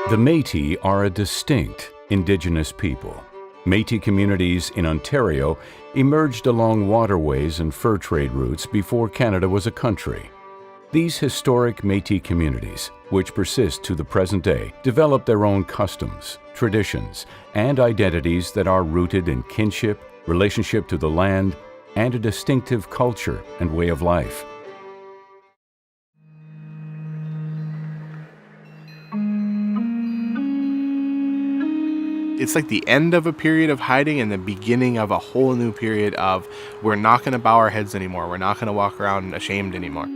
The Métis are a distinct Indigenous people. Métis communities in Ontario emerged along waterways and fur trade routes before Canada was a country. These historic Métis communities, which persist to the present day, develop their own customs, traditions, and identities that are rooted in kinship, relationship to the land, and a distinctive culture and way of life. It's like the end of a period of hiding and the beginning of a whole new period of we're not going to bow our heads anymore. We're not going to walk around ashamed anymore.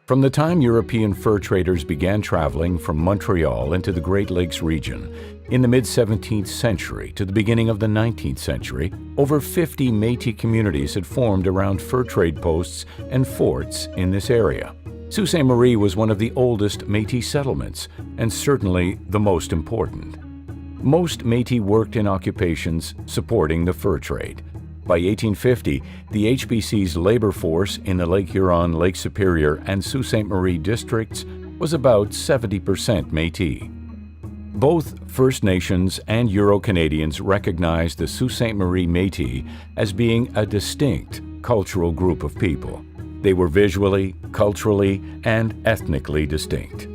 From the time European fur traders began traveling from Montreal into the Great Lakes region in the mid-17th century to the beginning of the 19th century, over 50 Métis communities had formed around fur trade posts and forts in this area. Sault Ste. Marie was one of the oldest Métis settlements, and certainly the most important. Most Métis worked in occupations supporting the fur trade. By 1850, the HBC's labor force in the Lake Huron, Lake Superior, and Sault Ste. Marie districts was about 70% Métis. Both First Nations and Euro-Canadians recognized the Sault Ste. Marie Métis as being a distinct cultural group of people. They were visually, culturally, and ethnically distinct.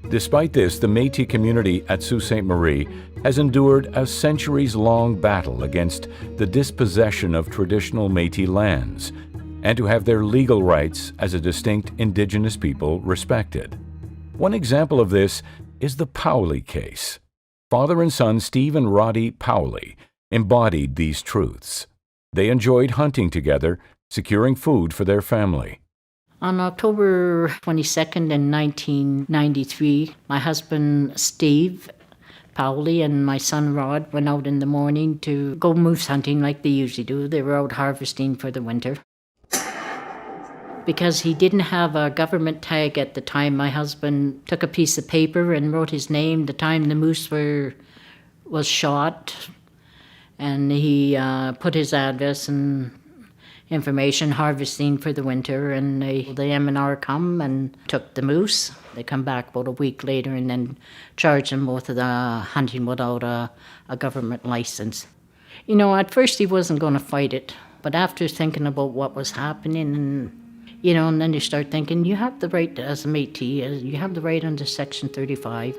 Despite this, the Métis community at Sault Ste. Marie has endured a centuries-long battle against the dispossession of traditional Métis lands and to have their legal rights as a distinct Indigenous people respected. One example of this is the Powley case. Father and son Steve and Roddy Powley embodied these truths. They enjoyed hunting together, securing food for their family. On October 22nd in 1993, my husband Steve Powley and my son Rod went out in the morning to go moose hunting like they usually do. They were out harvesting for the winter. Because he didn't have a government tag at the time, my husband took a piece of paper and wrote his name, the time the moose was shot, and he put his address and information, harvesting for the winter, and the M&R come and took the moose. They come back about a week later and then charged him with the hunting without a government license. You know, at first he wasn't going to fight it, but after thinking about what was happening, and then you start thinking, you have the right as a Métis, you have the right under Section 35.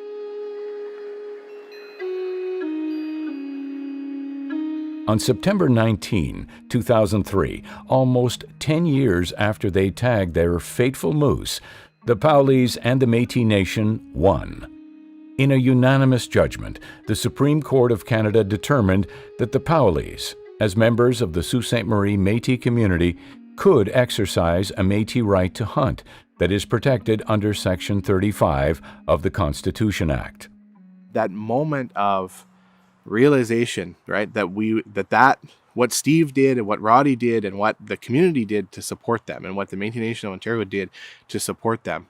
On September 19, 2003, almost 10 years after they tagged their fateful moose, the Powleys and the Métis Nation won. In a unanimous judgment, the Supreme Court of Canada determined that the Powleys, as members of the Sault Ste. Marie Métis community, could exercise a Métis right to hunt that is protected under Section 35 of the Constitution Act. That moment of realization, right, that what Steve did and what Roddy did and what the community did to support them and what the Métis Nation of Ontario did to support them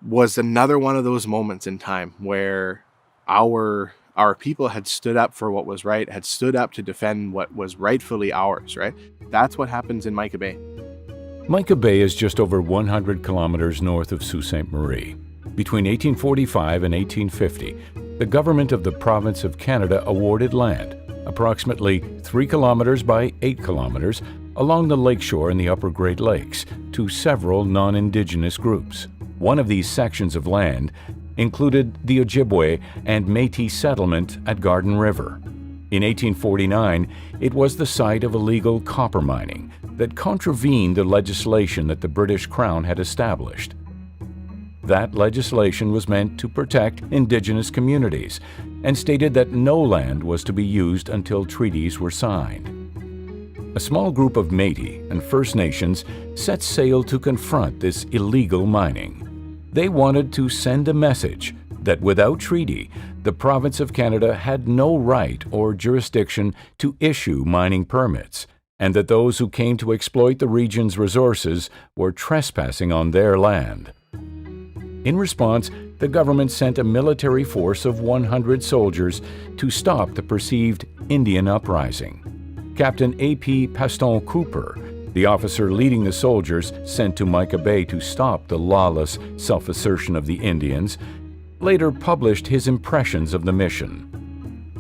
was another one of those moments in time where our people had stood up for what was right, had stood up to defend what was rightfully ours, right? That's what happens in Mica Bay. Mica Bay is just over 100 kilometers north of Sault Ste. Marie. Between 1845 and 1850, the government of the province of Canada awarded land, approximately 3 kilometers by 8 kilometers, along the lakeshore in the upper Great Lakes, to several non-Indigenous groups. One of these sections of land included the Ojibwe and Métis settlement at Garden River. In 1849, it was the site of illegal copper mining that contravened the legislation that the British Crown had established. That legislation was meant to protect Indigenous communities and stated that no land was to be used until treaties were signed. A small group of Métis and First Nations set sail to confront this illegal mining. They wanted to send a message that without treaty, the province of Canada had no right or jurisdiction to issue mining permits, and that those who came to exploit the region's resources were trespassing on their land. In response, the government sent a military force of 100 soldiers to stop the perceived Indian uprising. Captain A.P. Paston Cooper, the officer leading the soldiers sent to Mica Bay to stop the lawless self-assertion of the Indians, later published his impressions of the mission.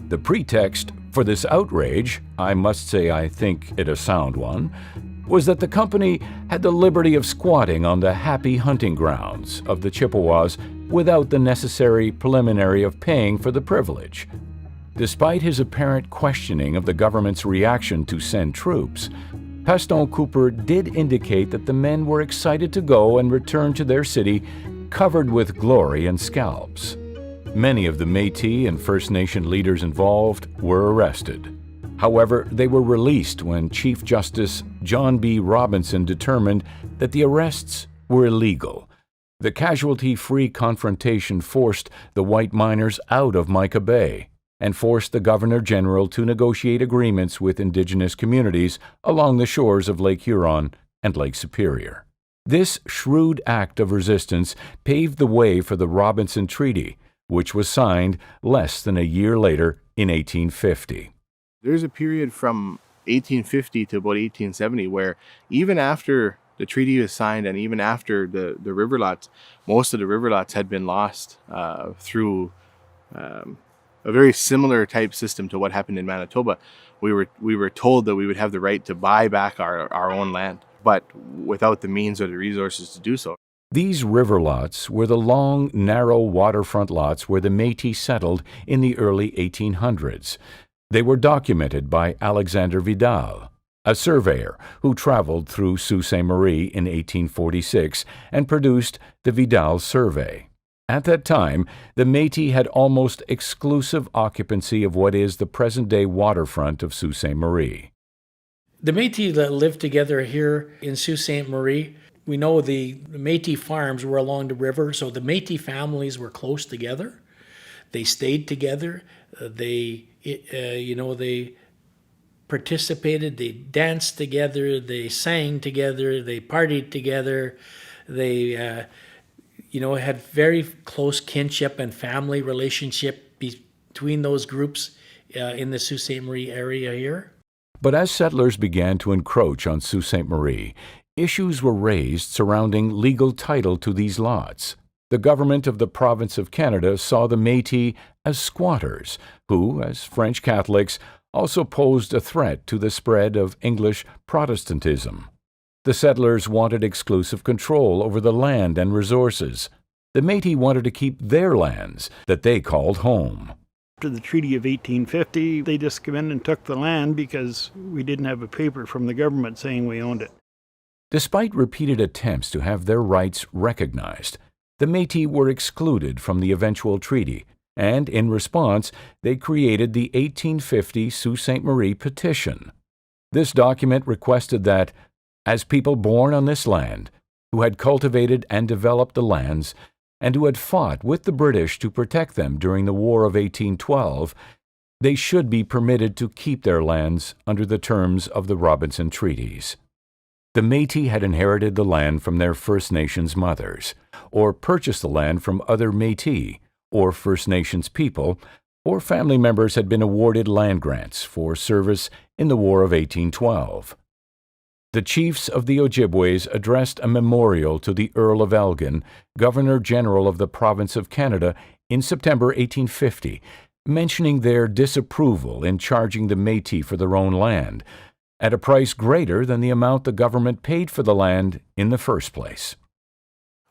The pretext for this outrage, I must say I think it a sound one, was that the company had the liberty of squatting on the happy hunting grounds of the Chippewas without the necessary preliminary of paying for the privilege. Despite his apparent questioning of the government's reaction to send troops, Paston Cooper did indicate that the men were excited to go and return to their city covered with glory and scalps. Many of the Métis and First Nation leaders involved were arrested. However, they were released when Chief Justice John B. Robinson determined that the arrests were illegal. The casualty-free confrontation forced the white miners out of Mica Bay and forced the Governor-General to negotiate agreements with Indigenous communities along the shores of Lake Huron and Lake Superior. This shrewd act of resistance paved the way for the Robinson Treaty, which was signed less than a year later in 1850. There's a period from 1850 to about 1870 where even after the treaty was signed and even after the river lots, most of the river lots had been lost through a very similar type system to what happened in Manitoba. We were told that we would have the right to buy back our own land, but without the means or the resources to do so. These river lots were the long, narrow waterfront lots where the Métis settled in the early 1800s. They were documented by Alexander Vidal, a surveyor who traveled through Sault Ste. Marie in 1846 and produced the Vidal Survey. At that time, the Métis had almost exclusive occupancy of what is the present-day waterfront of Sault Ste. Marie. The Métis that lived together here in Sault Ste. Marie, we know the Métis farms were along the river, so the Métis families were close together. They stayed together. They participated. They danced together. They sang together. They partied together. They, had very close kinship and family relationship between those groups in the Sault Ste. Marie area here. But as settlers began to encroach on Sault Ste. Marie, issues were raised surrounding legal title to these lots. The government of the province of Canada saw the Métis as squatters, who, as French Catholics, also posed a threat to the spread of English Protestantism. The settlers wanted exclusive control over the land and resources. The Métis wanted to keep their lands that they called home. After the Treaty of 1850, they just came in and took the land because we didn't have a paper from the government saying we owned it. Despite repeated attempts to have their rights recognized, the Métis were excluded from the eventual treaty, and in response, they created the 1850 Sault Ste. Marie Petition. This document requested that, as people born on this land, who had cultivated and developed the lands, and who had fought with the British to protect them during the War of 1812, they should be permitted to keep their lands under the terms of the Robinson Treaties. The Métis had inherited the land from their First Nations mothers, or purchased the land from other Métis, or First Nations people, or family members had been awarded land grants for service in the War of 1812. The chiefs of the Ojibways addressed a memorial to the Earl of Elgin, Governor-General of the Province of Canada, in September 1850, mentioning their disapproval in charging the Métis for their own land, at a price greater than the amount the government paid for the land in the first place.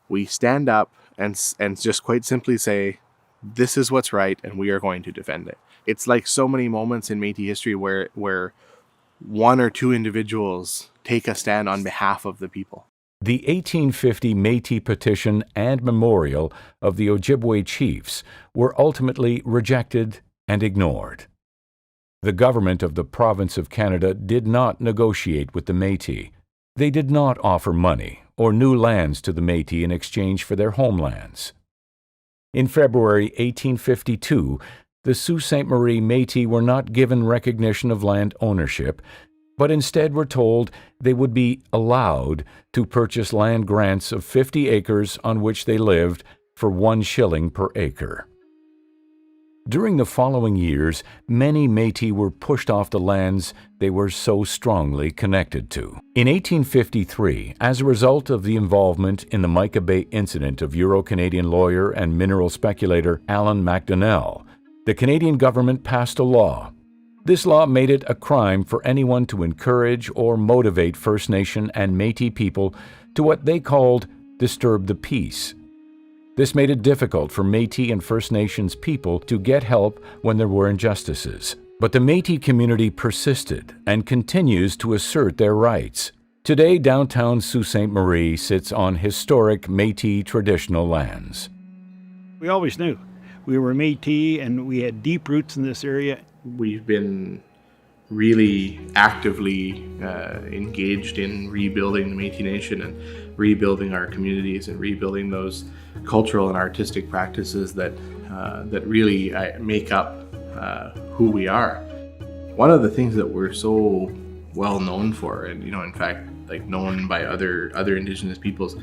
We stand up and just quite simply say, this is what's right, and we are going to defend it. It's like so many moments in Métis history where one or two individuals take a stand on behalf of the people. The 1850 Métis Petition and Memorial of the Ojibwe chiefs were ultimately rejected and ignored. The government of the province of Canada did not negotiate with the Métis. They did not offer money or new lands to the Métis in exchange for their homelands. In February 1852, the Sault Ste. Marie Métis were not given recognition of land ownership, but instead were told they would be allowed to purchase land grants of 50 acres on which they lived for 1 shilling per acre. During the following years, many Métis were pushed off the lands they were so strongly connected to. In 1853, as a result of the involvement in the Mica Bay incident of Euro-Canadian lawyer and mineral speculator Allan MacDonnell, the Canadian government passed a law. This law made it a crime for anyone to encourage or motivate First Nation and Métis people to what they called disturb the peace. This made it difficult for Métis and First Nations people to get help when there were injustices. But the Métis community persisted and continues to assert their rights. Today, downtown Sault Ste. Marie sits on historic Métis traditional lands. We always knew we were Métis and we had deep roots in this area. We've been really actively engaged in rebuilding the Métis Nation and rebuilding our communities and rebuilding those cultural and artistic practices that really make up who we are. One of the things that we're so well known for, and in fact, like known by other Indigenous peoples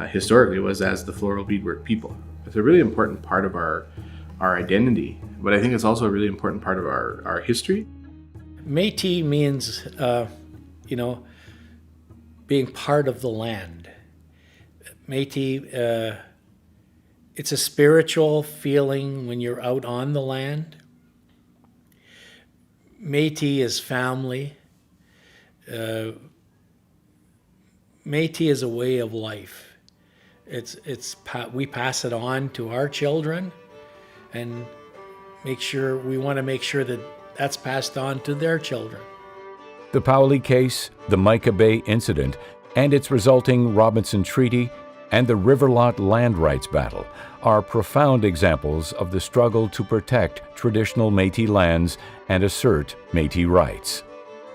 historically, was as the floral beadwork people. It's a really important part of our identity, but I think it's also a really important part of our history. Métis means, being part of the land. Métis, it's a spiritual feeling when you're out on the land. Métis is family. Métis is a way of life. We pass it on to our children, and we want to make sure that that's passed on to their children. The Paoli case, the Mica Bay incident, and its resulting Robinson Treaty, and the Riverlot land rights battle are profound examples of the struggle to protect traditional Métis lands and assert Métis rights.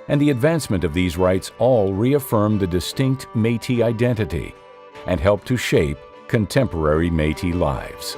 And the advancement of these rights all reaffirm the distinct Métis identity and help to shape contemporary Métis lives.